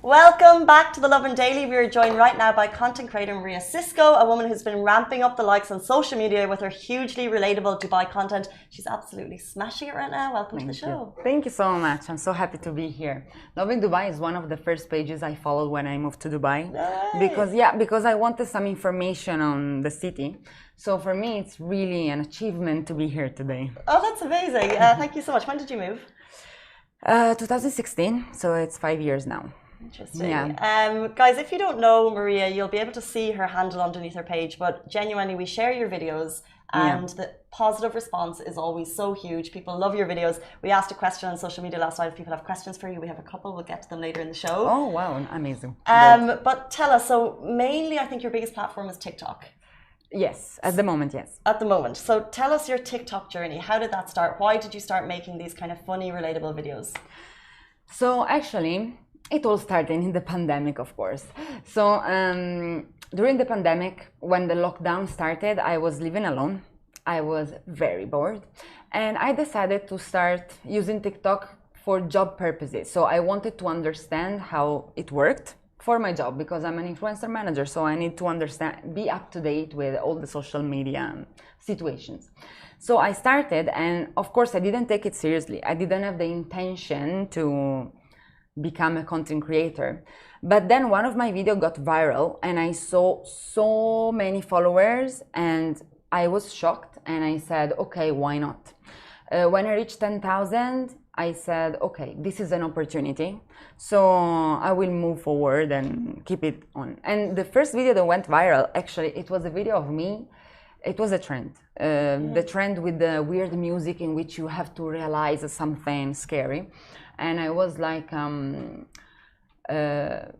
Welcome back to the Lovin Daily. We are joined right now by content creator Maria Cisco, a woman who's been ramping up the likes on social media with her hugely relatable Dubai content. She's absolutely smashing it right now. Welcome to the show. Thank you so much. I'm so happy to be here. Lovin Dubai is one of the first pages I followed when I moved to Dubai. Because I wanted some information on the city. So for me, it's really an achievement to be here today. Oh, that's amazing. Thank you so much. When did you move? 2016, so it's 5 years now. Interesting. Yeah. Guys, if you don't know Maria, you'll be able to see her handle underneath her page, but genuinely we share your videos and the positive response is always so huge. People love your videos. We asked a question on social media last night if people have questions for you. We have a couple. We'll get to them later in the show. Oh, wow. Amazing. But tell us, so mainly I think your biggest platform is TikTok. Yes, at the moment, yes. At the moment. So tell us your TikTok journey. How did that start? Why did you start making these kind of funny, relatable videos? So actually, it all started in the pandemic, of course. So during the pandemic, when the lockdown started, I was living alone. I was very bored. And I decided to start using TikTok for job purposes. So I wanted to understand how it worked for my job because I'm an influencer manager. So I need to understand, be up to date with all the social media situations. So I started, and of course, I didn't take it seriously. I didn't have the intention to become a content creator. But then one of my videos got viral and I saw so many followers and I was shocked and I said, okay, why not? When I reached 10,000, I said, okay, this is an opportunity. So I will move forward and keep it on. And the first video that went viral, actually, it was a video of me. It was a trend. The trend with the weird music in which you have to realize something scary. And I was like,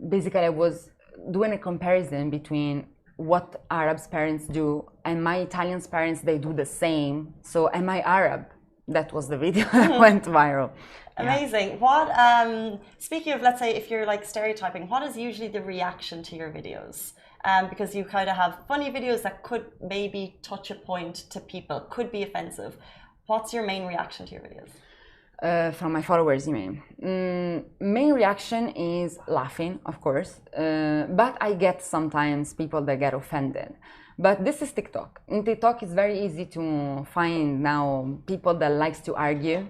basically I was doing a comparison between what Arabs' parents do and my Italian parents, they do the same. So am I Arab? That was the video that went viral. Amazing. Yeah. What, speaking of, let's say, if you're like stereotyping, what is usually the reaction to your videos? Because you kind of have funny videos that could maybe touch a point to people, could be offensive. What's your main reaction to your videos? From my followers, you mean? Main reaction is laughing, of course, but I get sometimes people that get offended. But this is TikTok. In TikTok, it's very easy to find now people that likes to argue.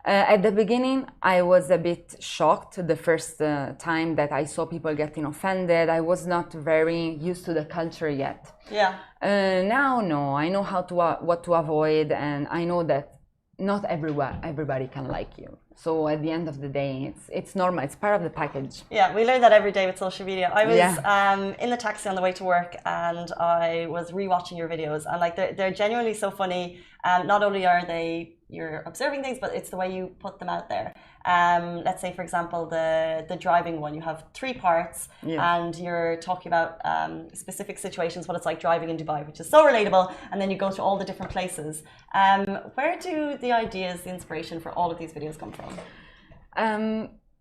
At the beginning, I was a bit shocked the first time that I saw people getting offended. I was not very used to the culture yet. Yeah. Now, no, I know how to what to avoid, and I know that not everybody can like you. So at the end of the day, it's normal. It's part of the package. Yeah, we learn that every day with social media. I was in the taxi on the way to work, and I was rewatching your videos, and like they're genuinely so funny. Not only are you're observing things, but it's the way you put them out there. Let's say, for example, the driving one. You have 3 parts, and you're talking about specific situations, what it's like driving in Dubai, which is so relatable. And then you go to all the different places. Where do the ideas, the inspiration for all of these videos come from?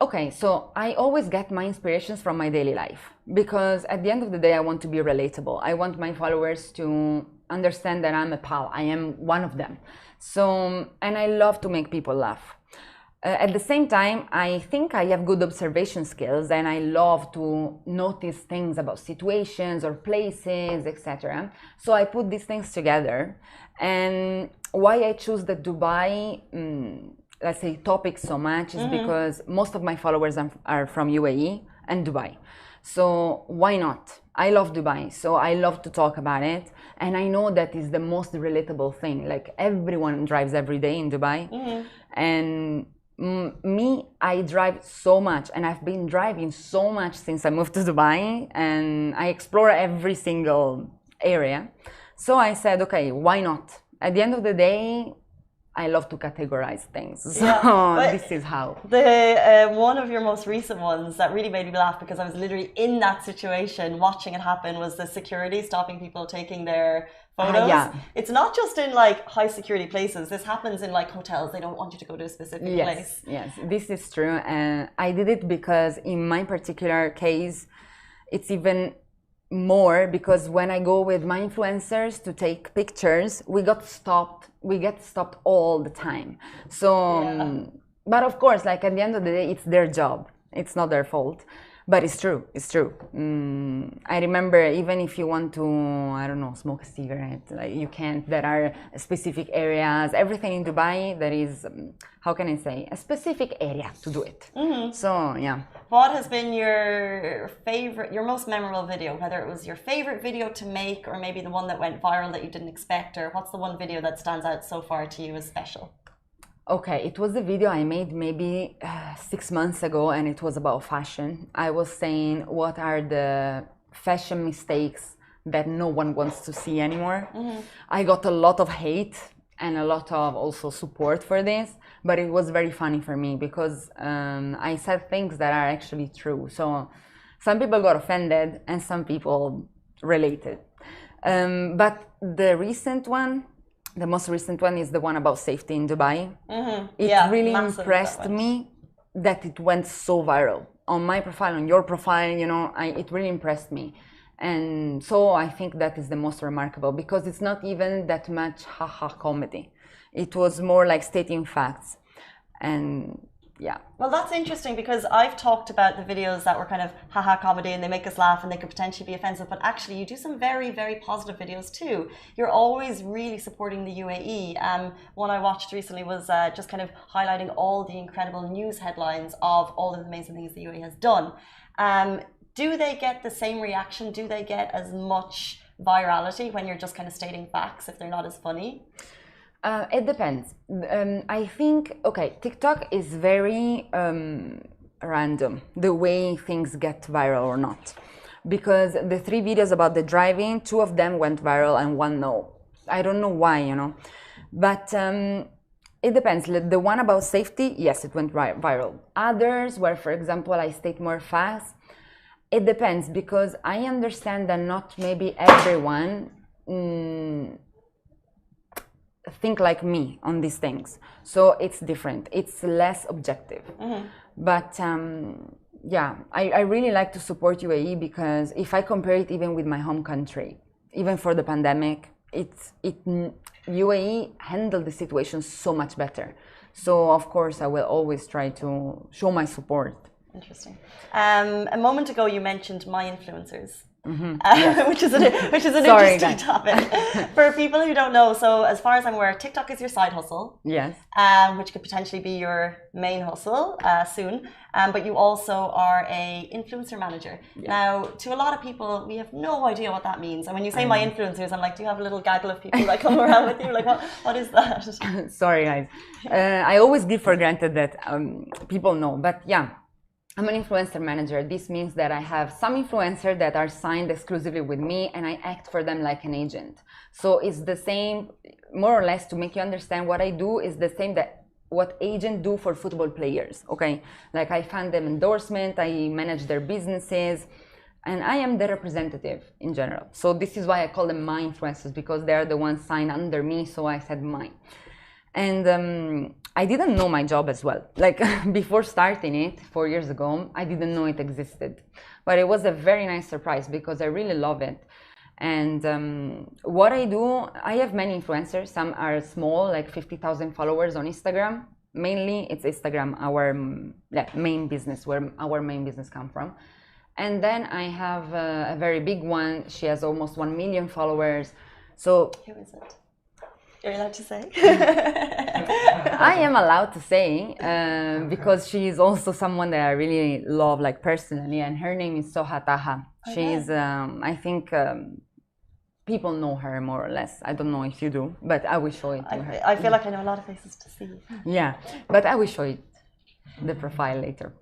Okay, so I always get my inspirations from my daily life because at the end of the day, I want to be relatable. I want my followers to understand that I'm a pal. I am one of them. So, and I love to make people laugh. At the same time, I think I have good observation skills and I love to notice things about situations or places, etc. So I put these things together. And why I choose the Dubai, let's say, topic so much is because most of my followers are from UAE and Dubai. So why not? I love Dubai, so I love to talk about it. And I know that is the most relatable thing. Like everyone drives every day in Dubai. And me, I drive so much, and I've been driving so much since I moved to Dubai, and I explore every single area. So I said, okay, why not? At the end of the day, I love to categorize things. So this is how. One of your most recent ones that really made me laugh because I was literally in that situation watching it happen was the security stopping people taking their photos. It's not just in like high security places. This happens in like hotels. They don't want you to go to a specific place. Yes, this is true. And I did it because in my particular case, it's even more because when I go with my influencers to take pictures, we get stopped all the time. So, but of course, like at the end of the day, it's their job. It's not their fault. But it's true. It's true. I remember even if you want to, I don't know, smoke a cigarette, like you can't. There are specific areas. Everything in Dubai, there is, how can I say, a specific area to do it. So yeah. What has been your favorite, your most memorable video? Whether it was your favorite video to make, or maybe the one that went viral that you didn't expect, or what's the one video that stands out so far to you as special? Okay, it was a video I made maybe 6 months ago, and it was about fashion. I was saying what are the fashion mistakes that no one wants to see anymore. I got a lot of hate and a lot of also support for this, but it was very funny for me because I said things that are actually true. So some people got offended and some people related. But the recent one, the most recent one is the one about safety in Dubai. It really impressed me that it went so viral on my profile, on your profile, you know, it really impressed me. And so I think that is the most remarkable because it's not even that much haha comedy. It was more like stating facts. And yeah. Well, that's interesting because I've talked about the videos that were kind of haha comedy and they make us laugh and they could potentially be offensive, but actually you do some very, very positive videos too. You're always really supporting the UAE. One I watched recently was just kind of highlighting all the incredible news headlines of all the amazing things the UAE has done. Do they get the same reaction? Do they get as much virality when you're just kind of stating facts if they're not as funny? It depends. I think, okay, TikTok is very random, the way things get viral or not. Because the 3 videos about the driving, 2 of them went viral and 1 no. I don't know why, you know. But it depends. The one about safety, yes, it went viral. Others where, for example, I state more facts, it depends because I understand that not maybe everyone think like me on these things, so it's different, it's less objective. But yeah, I really like to support UAE because if I compare it even with my home country, even for the pandemic, UAE handled the situation so much better. So of course I will always try to show my support. Interesting. A moment ago you mentioned my influencers. Yes. which is an interesting topic for people who don't know. So as far as I'm aware, TikTok is your side hustle. Yes. Which could potentially be your main hustle soon. But you also are a influencer manager. Yeah. Now, to a lot of people, we have no idea what that means. And when you say my influencers, I'm like, do you have a little gaggle of people that come around with you? Like, what is that? Sorry, guys. I always give for granted that people know. But yeah. I'm an influencer manager. This means that I have some influencers that are signed exclusively with me and I act for them like an agent. So it's the same, more or less, to make you understand what I do is the same that what agents do for football players, okay? Like I fund them endorsement, I manage their businesses, and I am the representative in general. So this is why I call them my influencers because they are the ones signed under me, so I said mine. And I didn't know my job as well. Like before starting it 4 years ago, I didn't know it existed. But it was a very nice surprise because I really love it. And what I do, I have many influencers. Some are small, like 50,000 followers on Instagram. Mainly it's Instagram, our main business, where our main business comes from. And then I have a very big one. She has almost 1 million followers. So who is it? You're allowed to say? I am allowed to say because she is also someone that I really love, like personally, and her name is Soha Taha. She's, I think people know her more or less. I don't know if you do, but I will show it to her. I feel like I know a lot of faces to see. Yeah, but I will show you the profile later.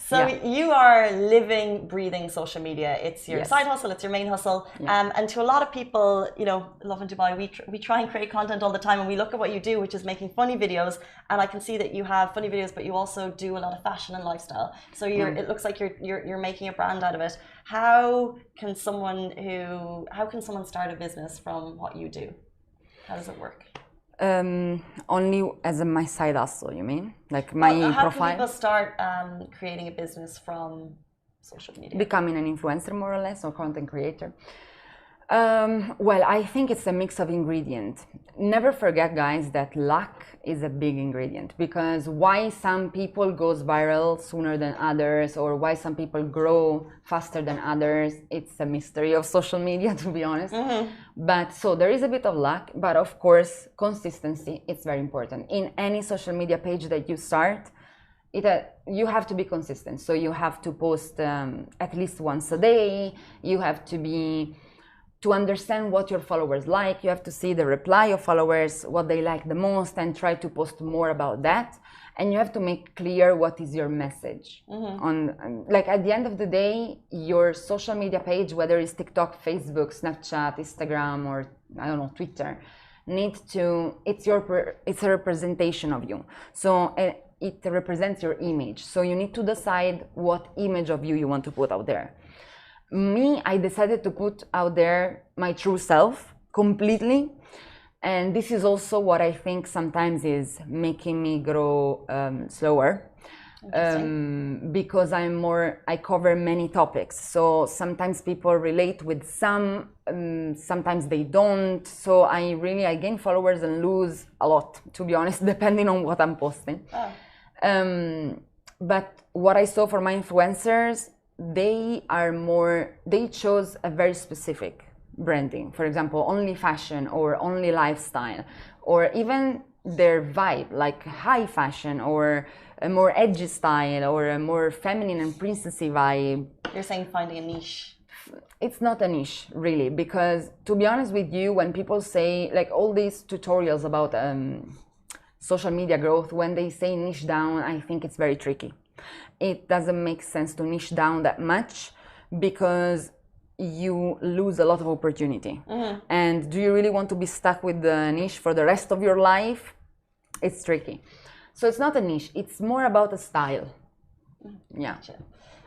So you are living, breathing social media. It's your side hustle, it's your main hustle. Yeah. And to a lot of people, you know, Lovin Dubai, we try and create content all the time and we look at what you do, which is making funny videos. And I can see that you have funny videos, but you also do a lot of fashion and lifestyle. So it looks like you're making a brand out of it. How can someone start a business from what you do? How does it work? Only as my side hustle, you mean? Like my how profile? How can people start creating a business from social media? Becoming an influencer, more or less, or content creator. Well, I think it's a mix of ingredients. Never forget, guys, that luck is a big ingredient, because why some people goes viral sooner than others, or why some people grow faster than others, it's a mystery of social media, to be honest. But so there is a bit of luck, but of course, consistency, it's very important. In any social media page that you start, you have to be consistent. So you have to post at least once a day. You have to understand what your followers like. You have to see the reply of followers, what they like the most, and try to post more about that. And you have to make clear what is your message. Like at the end of the day, your social media page, whether it's TikTok, Facebook, Snapchat, Instagram, or I don't know, Twitter, it's a representation of you. So it represents your image. So you need to decide what image of you want to put out there. Me, I decided to put out there my true self completely. And this is also what I think sometimes is making me grow slower. Because I cover many topics. So sometimes people relate with some, sometimes they don't. So I gain followers and lose a lot, to be honest, depending on what I'm posting. But what I saw for my influencers, they chose a very specific branding. For example, only fashion or only lifestyle, or even their vibe, like high fashion or a more edgy style or a more feminine and princessy vibe. You're saying finding a niche. It's not a niche, really, because to be honest with you, when people say, like all these tutorials about social media growth, when they say niche down, I think it's very tricky. It doesn't make sense to niche down that much, because you lose a lot of opportunity. And do you really want to be stuck with the niche for the rest of your life? It's tricky. So it's not a niche, it's more about a style. Yeah.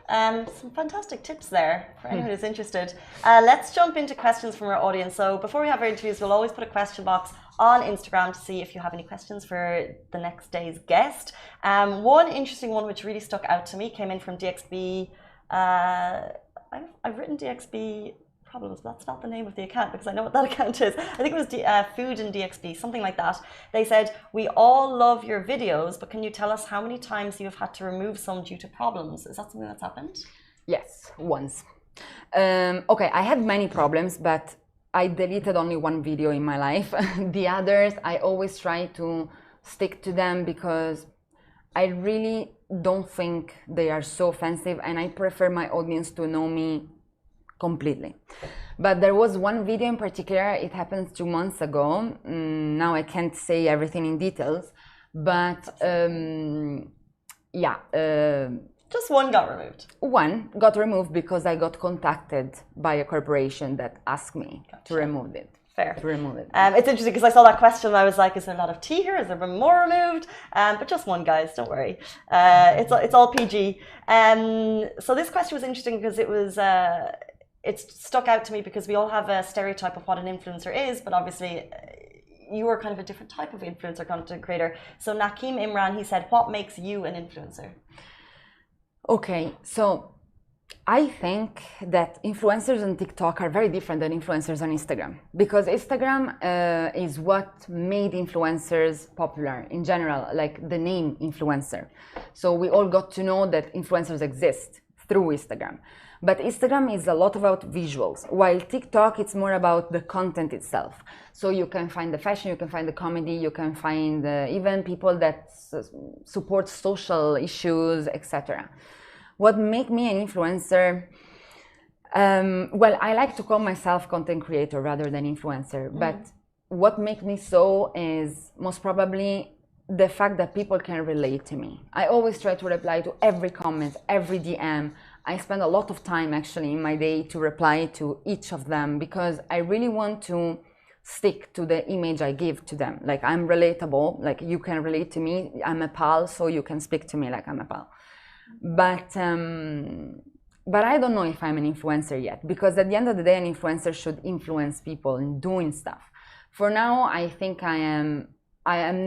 Some fantastic tips there for anyone who's interested. Let's jump into questions from our audience. So before we have our interviews, we'll always put a question box on Instagram to see if you have any questions for the next day's guest. One interesting one which really stuck out to me came in from DXB. I've written DXB Problems, but that's not the name of the account, because I know what that account is. I think it was Food in DXB, something like that. They said, we all love your videos, but can you tell us how many times you've had to remove some due to problems? Is that something that's happened? Yes, once. Okay, I had many problems, but I deleted only one video in my life. The others, I always try to stick to them, because I really don't think they are so offensive, and I prefer my audience to know me completely. But there was one video in particular, it happened 2 months ago. Now I can't say everything in details, but just one got removed. One got removed because I got contacted by a corporation that asked me to remove it. Fair. To remove it. It's interesting because I saw that question and I was like, is there a lot of tea here? Has there been more removed? But just one, guys, don't worry. It's all PG. So this question was interesting because it stuck out to me, because we all have a stereotype of what an influencer is, but obviously you are kind of a different type of influencer content creator. So Nakeem Imran, he said, what makes you an influencer? Okay, so I think that influencers on TikTok are very different than influencers on Instagram, because Instagram is what made influencers popular in general, like the name influencer. So we all got to know that influencers exist through Instagram. But Instagram is a lot about visuals, while TikTok, it's more about the content itself. So you can find the fashion, you can find the comedy, you can find even people that support social issues, etc. What makes me an influencer? Well, I like to call myself content creator rather than influencer, but what makes me so is most probably the fact that people can relate to me. I always try to reply to every comment, every DM. I spend a lot of time actually in my day to reply to each of them, because I really want to stick to the image I give to them. Like, I'm relatable, like you can relate to me, I'm a pal, so you can speak to me like I'm a pal. But I don't know if I'm an influencer yet, because at the end of the day, an influencer should influence people in doing stuff. For now, I think I am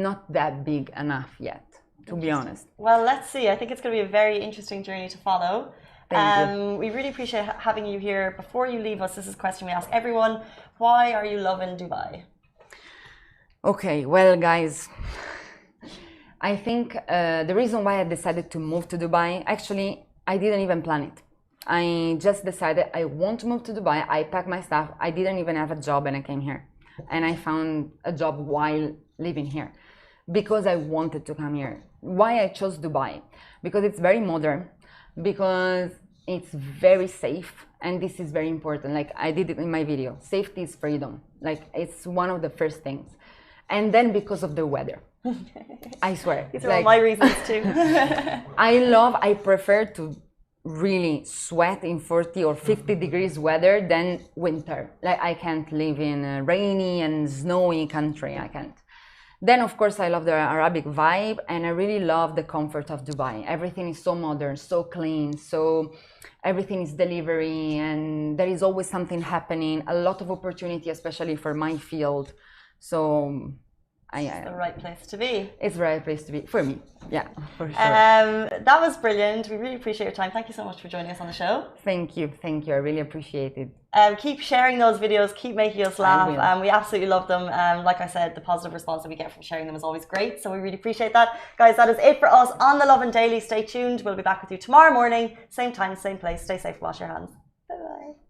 not that big enough yet, to be honest. Well, let's see. I think it's going to be a very interesting journey to follow. Thank you. We really appreciate having you here. Before you leave us, this is a question we ask everyone. Why are you loving Dubai? Okay, well, guys, I think the reason why I decided to move to Dubai, actually, I didn't even plan it. I just decided I want to move to Dubai. I packed my stuff. I didn't even have a job and I came here. And I found a job while living here because I wanted to come here. Why I chose Dubai? Because it's very modern, because it's very safe, and this is very important. Like I did it in my video, safety is freedom. Like it's one of the first things. And then because of the weather. I swear. These are all my reasons too. I prefer to really sweat in 40 or 50 degrees weather than winter. Like I can't live in a rainy and snowy country. I can't. Then of course I love the Arabic vibe, and I really love the comfort of Dubai. Everything is so modern, so clean, so everything is delivery, and there is always something happening, a lot of opportunity, especially for my field. So it's the right place to be. It's the right place to be for me. Yeah, for sure. That was brilliant. We really appreciate your time. Thank you so much for joining us on the show. Thank you. Thank you. I really appreciate it. Keep sharing those videos. Keep making us laugh. We absolutely love them. Like I said, the positive response that we get from sharing them is always great. So we really appreciate that. Guys, that is it for us on the Lovin Daily. Stay tuned. We'll be back with you tomorrow morning. Same time, same place. Stay safe. Wash your hands. Bye-bye.